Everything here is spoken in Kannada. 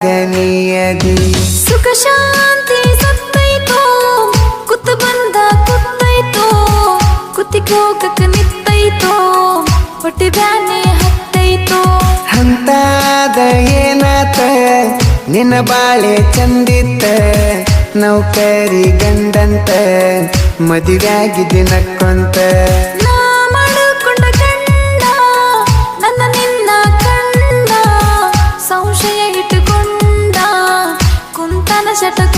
ಗನಿಯದಿ ಸುಖ ಶಾಂತಿ ಸತ್ತೈತೋ ಕುತ್ತು ಬಂದ ಕುತ್ತೈತೋ ಕುತ್ತಿಗೋಗಕ್ಕೆ ನಿತ್ತೈತೋ ಹೊಟ್ಟೆ ಬ್ಯಾನೆ ಹತ್ತೈತೋ ಹಂತಾದ ಏನಾತ ನಿನ್ನ ಬಾಳೆ ಚಂದಿತ್ತ ನೌಕರಿ ಗಂಡಂತ ಮದುವೆಯಾಗಿದ್ದಿ ನಕ್ಕೊಂತ ನಾ ಮಾಡಿಕೊಂಡ ಗಂಡ ನನ್ನ ನಿನ್ನ ಕಂಡ ಸಂಶಯ ಇಟ್ಟುಕೊಂಡ ಕುಂತನ ಶಟಕ